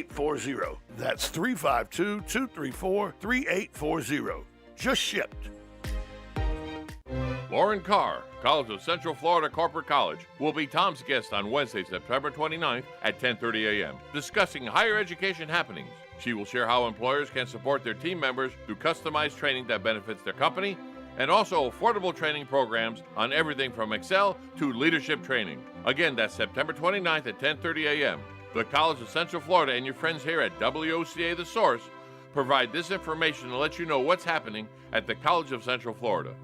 3840. That's 352-234-3840. Just shipped. Lauren Carr, College of Central Florida Corporate College, will be Tom's guest on Wednesday, September 29th at 10:30 a.m., discussing higher education happenings. She will share how employers can support their team members through customized training that benefits their company, and also affordable training programs on everything from Excel to leadership training. Again, that's September 29th at 10:30 a.m. The College of Central Florida and your friends here at WOCA The Source provide this information to let you know what's happening at the College of Central Florida.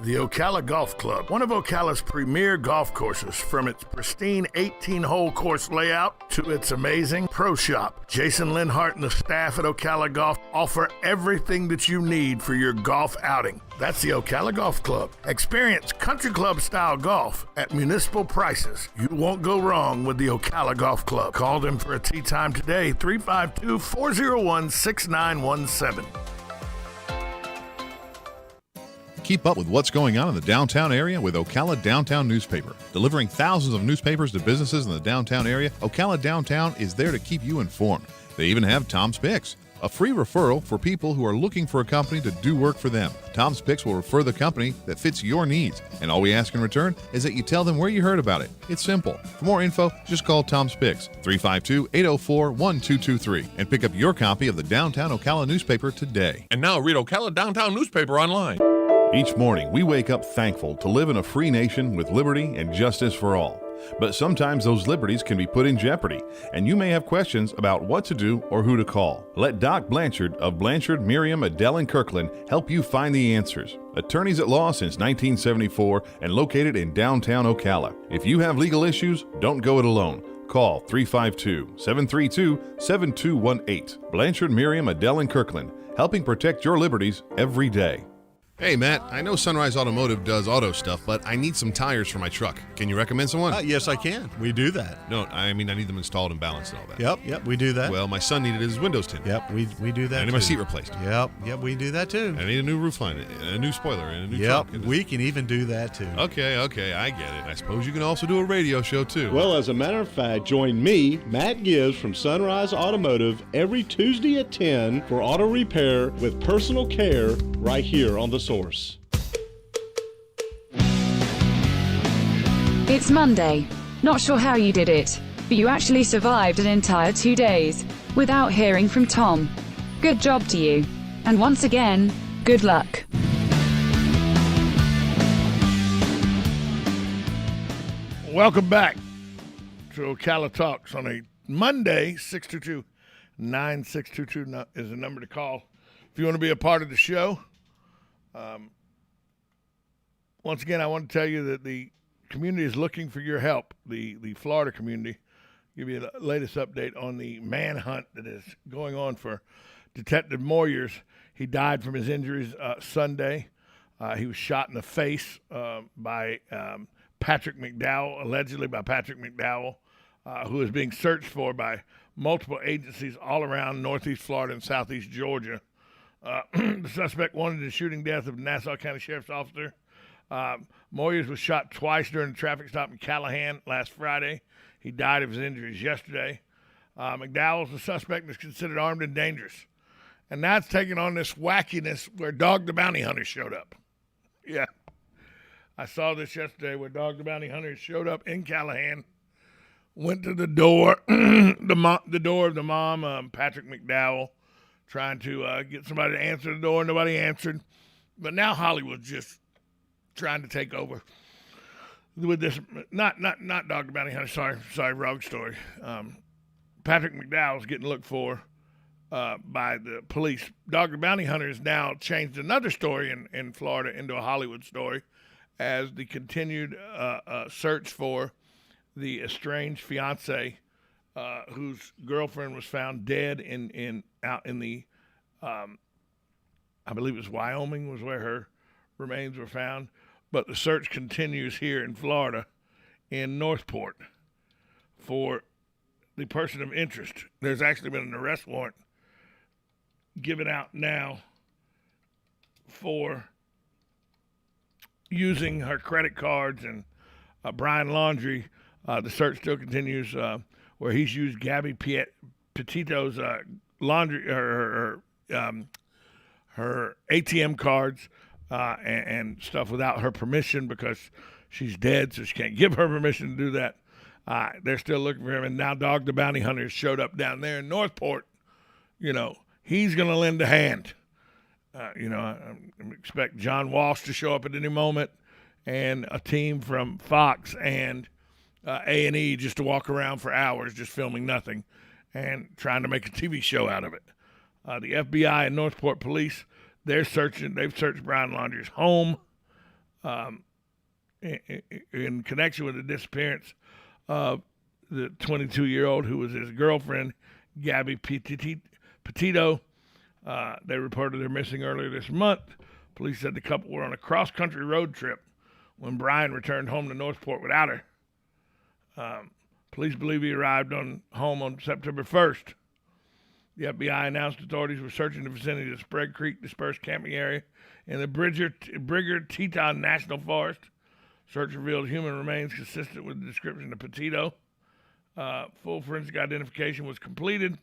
The Ocala Golf Club, one of Ocala's premier golf courses, from its pristine 18-hole course layout to its amazing pro shop. Jason Linhart and the staff at Ocala Golf offer everything that you need for your golf outing. That's the Ocala Golf Club. Experience country club style golf at municipal prices. You won't go wrong with the Ocala Golf Club. Call them for a tee time today, 352-401-6917. Keep up with what's going on in the downtown area with Ocala Downtown Newspaper. Delivering thousands of newspapers to businesses in the downtown area, Ocala Downtown is there to keep you informed. They even have Tom's Picks, a free referral for people who are looking for a company to do work for them. Tom's Picks will refer the company that fits your needs, and all we ask in return is that you tell them where you heard about it. It's simple. For more info, just call Tom's Picks, 352-804-1223, and pick up your copy of the Downtown Ocala newspaper today. And now read Ocala Downtown Newspaper online. Each morning, we wake up thankful to live in a free nation with liberty and justice for all. But sometimes those liberties can be put in jeopardy, and you may have questions about what to do or who to call. Let Doc Blanchard of Blanchard, Miriam, Adele, and Kirkland help you find the answers. Attorneys at law since 1974 and located in downtown Ocala. If you have legal issues, don't go it alone. Call 352-732-7218. Blanchard, Miriam, Adele, and Kirkland, helping protect your liberties every day. Hey, Matt, I know Sunrise Automotive does auto stuff, but I need some tires for my truck. Can you recommend someone? Yes, I can. We do that. No, I mean I need them installed and balanced and all that. Yep, we do that. Well, my son needed his windows tinted. Yep, we do that I need my seat replaced. Yep, we do that too. I need a new roof line, a new spoiler, and a new trunk. Yep, we can even do that too. Okay, I get it. I suppose you can also do a radio show too. Well, as a matter of fact, join me, Matt Gibbs from Sunrise Automotive, every Tuesday at 10 for auto repair with personal care right here on The Source. It's Monday. Not sure how you did it, but you actually survived an entire 2 days without hearing from Tom. Good job to you. And once again, good luck. Welcome back to Ocala Talks on a Monday. 622-9622 is the number to call if you want to be a part of the show. Once again, I want to tell you that the community is looking for your help. The Florida community. Give you the latest update on the manhunt that is going on for Detective Moyers. He died from his injuries Sunday. He was shot in the face by Patrick McDowell, allegedly by Patrick McDowell, who is being searched for by multiple agencies all around northeast Florida and southeast Georgia. The suspect wanted the shooting death of Nassau County Sheriff's Officer. Moyers was shot twice during a traffic stop in Callahan last Friday. He died of his injuries yesterday. McDowell's the suspect and is considered armed and dangerous. And now it's taking on this wackiness where Dog the Bounty Hunter showed up. Yeah. I saw this yesterday where Dog the Bounty Hunter showed up in Callahan, went to the door, the door of the mom, Patrick McDowell, trying to get somebody to answer the door. Nobody answered. But now Hollywood's just trying to take over with this. Not Dog the Bounty Hunter. Sorry, wrong story. Patrick McDowell's getting looked for by the police. Dog the Bounty Hunter has now changed another story in Florida into a Hollywood story as the continued search for the estranged fiance whose girlfriend was found dead out in the I believe it was Wyoming was where her remains were found. But the search continues here in Florida in Northport for the person of interest. There's actually been an arrest warrant given out now for using her credit cards and Brian Laundrie The search still continues, where he's used Gabby Petito's laundry, her ATM cards and stuff without her permission because she's dead, so she can't give her permission to do that. They're still looking for him, and now Dog the Bounty Hunter has showed up down there in Northport. He's going to lend a hand. I expect John Walsh to show up at any moment, and a team from Fox and A&E just to walk around for hours just filming nothing and trying to make a TV show out of it. The FBI and Northport Police, they've searched Brian Laundrie's home in connection with the disappearance of the 22-year-old who was his girlfriend, Gabby Petito. They reported her missing earlier this month. Police said the couple were on a cross-country road trip when Brian returned home to Northport without her. Police believe he arrived home on September 1st. The FBI announced authorities were searching the vicinity of the Sprague Creek dispersed camping area in the Brigger Teton National Forest. Search revealed human remains consistent with the description of Petito. Full forensic identification was completed,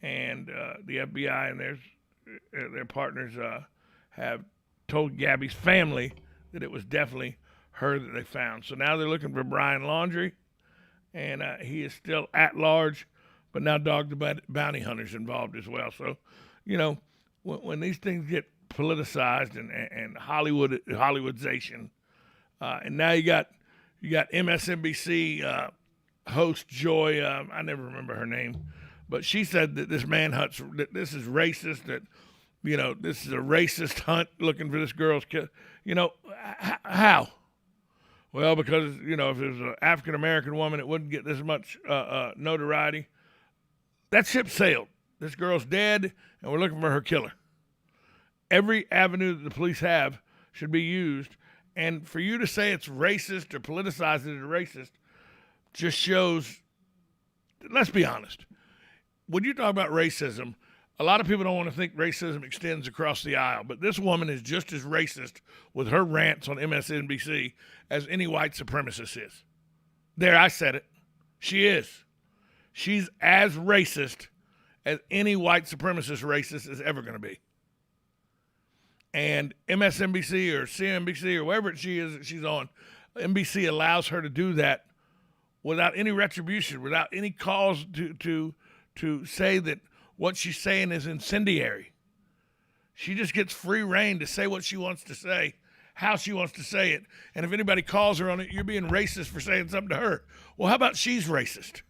and the FBI and their partners have told Gabby's family that it was definitely her that they found. So now they're looking for Brian Laundrie, and he is still at large, but now Dog the Bounty Hunter's involved as well. So, when these things get politicized and Hollywoodization, and now you got MSNBC host Joy, I never remember her name, but she said that this manhunt's, that this is racist, that, this is a racist hunt looking for this girl's kid. How? Well, because, if it was an African-American woman, it wouldn't get this much notoriety. That ship sailed. This girl's dead, and we're looking for her killer. Every avenue that the police have should be used, and for you to say it's racist or politicize it as racist just shows, let's be honest, when you talk about racism, a lot of people don't want to think racism extends across the aisle, but this woman is just as racist with her rants on MSNBC as any white supremacist is. There, I said it. She is. She's as racist as any white supremacist racist is ever going to be. And MSNBC or CNBC or wherever she is that she's on, NBC allows her to do that without any retribution, without any cause to say that what she's saying is incendiary. She just gets free reign to say what she wants to say, how she wants to say it. And if anybody calls her on it, you're being racist for saying something to her. Well, how about she's racist?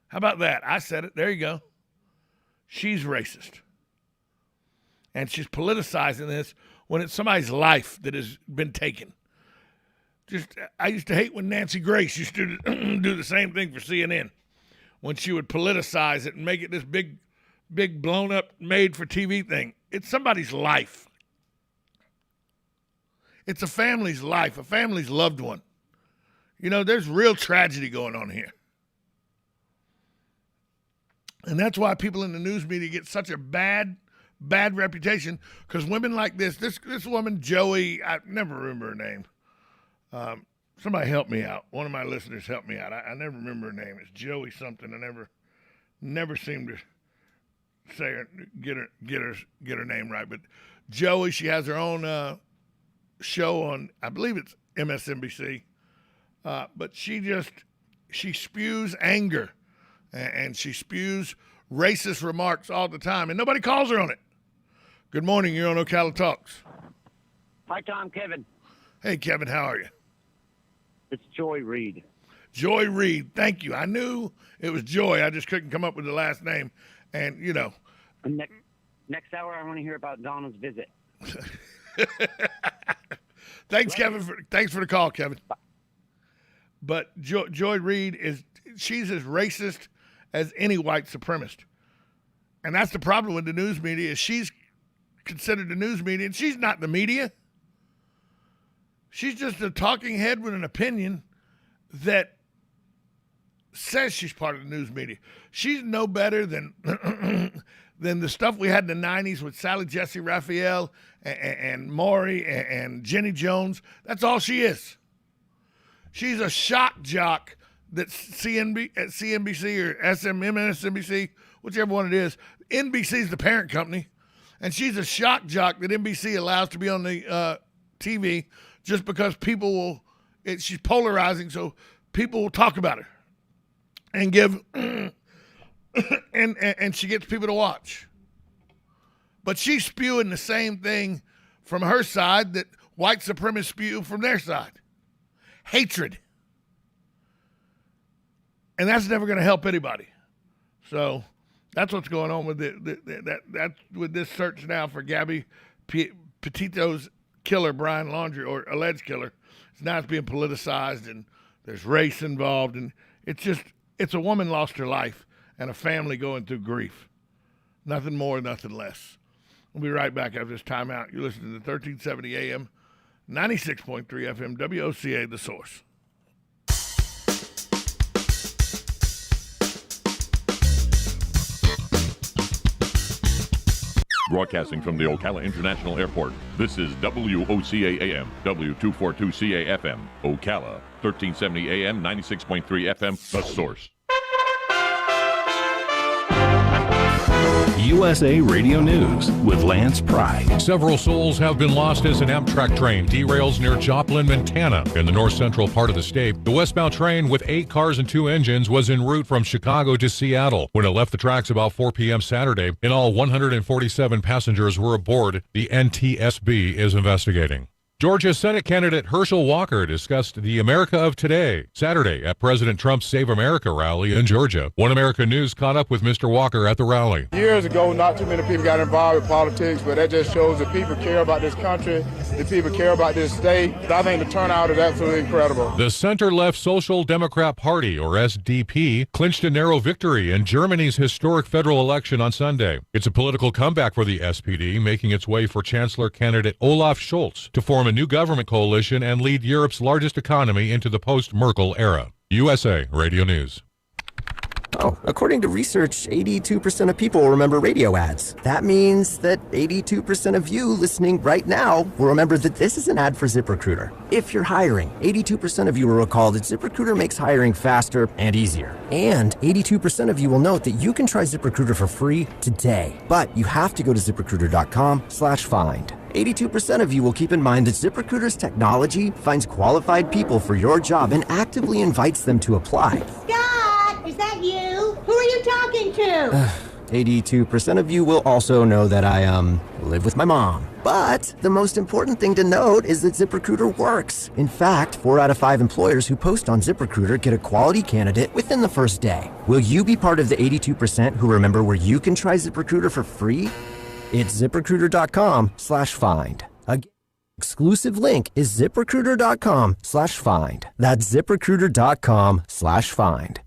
How about that? I said it. There you go. She's racist. And she's politicizing this when it's somebody's life that has been taken. I used to hate when Nancy Grace used to do the same thing for CNN, when she would politicize it and make it this big blown up, made for TV thing. It's somebody's life. It's a family's life, a family's loved one. There's real tragedy going on here. And that's why people in the news media get such a bad reputation, because women like this woman, Joey, I never remember her name. Somebody help me out. One of my listeners help me out. I never remember her name. It's Joey something. I never seem to say her, get her name right. But Joey, she has her own show on, I believe it's MSNBC. But she spews anger and she spews racist remarks all the time, and nobody calls her on it. Good morning. You're on Ocala Talks. Hi, Tom. Kevin. Hey, Kevin. How are you? It's Joy Reid. Joy Reid. Thank you. I knew it was Joy. I just couldn't come up with the last name. And, Next hour, I want to hear about Donna's visit. Thanks, Kevin. Thanks for the call, Kevin. But Joy Reid she's as racist as any white supremacist. And that's the problem with the news media, is she's considered the news media, and she's not the media. She's just a talking head with an opinion that says she's part of the news media. She's no better than than the stuff we had in the 90s with Sally Jesse Raphael and Maury and Jenny Jones. That's all she is. She's a shock jock that CNBC or MSNBC, whichever one it is, NBC is the parent company, and she's a shock jock that NBC allows to be on the TV just because people will. She's polarizing, so people will talk about her and give, and she gets people to watch. But she's spewing the same thing from her side that white supremacists spew from their side. Hatred. And that's never going to help anybody. So that's what's going on with with this search now for Gabby Petito's killer, Brian Laundrie, or alleged killer. Now it's being politicized, and there's race involved, and it's a woman lost her life and a family going through grief. Nothing more, nothing less. We'll be right back after this timeout. You're listening to 1370 AM, 96.3 FM, WOCA, The Source. Broadcasting from the Ocala International Airport, this is WOCA AM, W242CA FM, Ocala, 1370 AM, 96.3 FM, The Source. USA Radio News with Lance Pry. Several souls have been lost as an Amtrak train derails near Joplin, Montana, in the north-central part of the state. The westbound train with 8 cars and 2 engines was en route from Chicago to Seattle when it left the tracks about 4 p.m. Saturday. In all, 147 passengers were aboard. The NTSB is investigating. Georgia Senate candidate Herschel Walker discussed the America of today Saturday at President Trump's Save America rally in Georgia. One American News caught up with Mr. Walker at the rally. Years ago, not too many people got involved with politics, but that just shows that people care about this country, that people care about this state. I think the turnout is absolutely incredible. The center-left Social Democrat Party, or SDP, clinched a narrow victory in Germany's historic federal election on Sunday. It's a political comeback for the SPD, making its way for Chancellor candidate Olaf Scholz to form a new government coalition and lead Europe's largest economy into the post-Merkel era. USA Radio News. Oh, according to research, 82% of people remember radio ads. That means that 82% of you listening right now will remember that this is an ad for ZipRecruiter. If you're hiring, 82% of you will recall that ZipRecruiter makes hiring faster and easier. And 82% of you will note that you can try ZipRecruiter for free today. But you have to go to ZipRecruiter.com/find. 82% of you will keep in mind that ZipRecruiter's technology finds qualified people for your job and actively invites them to apply. Scott, is that you? Who are you talking to? 82% of you will also know that I, live with my mom. But the most important thing to note is that ZipRecruiter works. In fact, 4 out of 5 employers who post on ZipRecruiter get a quality candidate within the first day. Will you be part of the 82% who remember where you can try ZipRecruiter for free? It's ZipRecruiter.com/find. Again, exclusive link is ZipRecruiter.com/find. That's ZipRecruiter.com/find.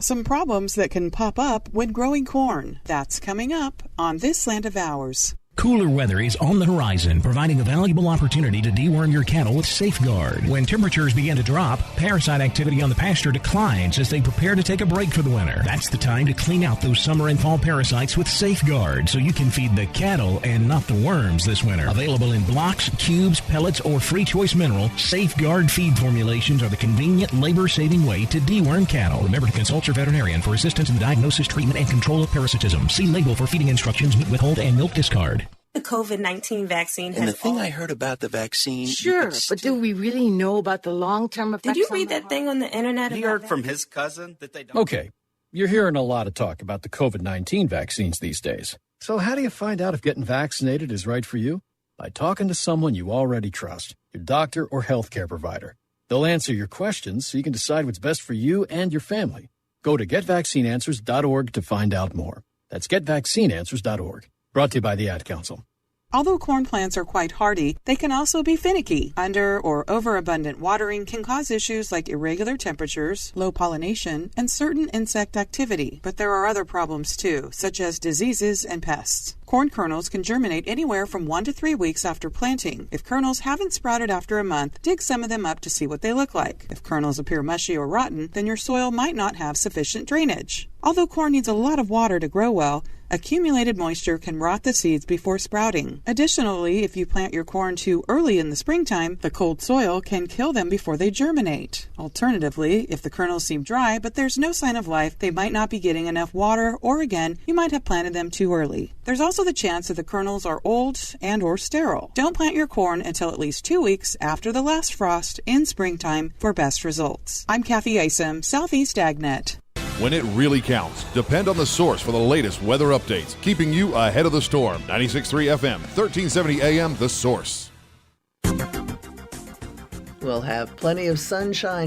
Some problems that can pop up when growing corn. That's coming up on This Land of Ours. Cooler weather is on the horizon, providing a valuable opportunity to deworm your cattle with Safeguard. When temperatures begin to drop, parasite activity on the pasture declines as they prepare to take a break for the winter. That's the time to clean out those summer and fall parasites with Safeguard so you can feed the cattle and not the worms this winter. Available in blocks, cubes, pellets, or free choice mineral, Safeguard feed formulations are the convenient, labor-saving way to deworm cattle. Remember to consult your veterinarian for assistance in the diagnosis, treatment, and control of parasitism. See label for feeding instructions, meat withhold, and milk discard. The COVID-19 vaccine and the thing I heard about the vaccine... Sure, but do we really know about the long-term effects? Did you read that thing on the internet? He heard from his cousin that they don't... Okay, you're hearing a lot of talk about the COVID-19 vaccines these days. So how do you find out if getting vaccinated is right for you? By talking to someone you already trust, your doctor or healthcare provider. They'll answer your questions so you can decide what's best for you and your family. Go to GetVaccineAnswers.org to find out more. That's GetVaccineAnswers.org. Brought to you by the Ad Council. Although corn plants are quite hardy, they can also be finicky. Under or overabundant watering can cause issues like irregular temperatures, low pollination, and certain insect activity. But there are other problems too, such as diseases and pests. Corn kernels can germinate anywhere from 1 to 3 weeks after planting. If kernels haven't sprouted after a month, dig some of them up to see what they look like. If kernels appear mushy or rotten, then your soil might not have sufficient drainage. Although corn needs a lot of water to grow well, Accumulated moisture can rot the seeds before sprouting. Additionally, if you plant your corn too early in the springtime, the cold soil can kill them before they germinate. Alternatively, if the kernels seem dry but there's no sign of life, they might not be getting enough water, or again, you might have planted them too early. There's also the chance that the kernels are old and or sterile. Don't plant your corn until at least 2 weeks after the last frost in springtime for best results. I'm Kathy Isom, Southeast AgNet. When it really counts, depend on the source for the latest weather updates, keeping you ahead of the storm. 96.3 FM, 1370 AM, The Source. We'll have plenty of sunshine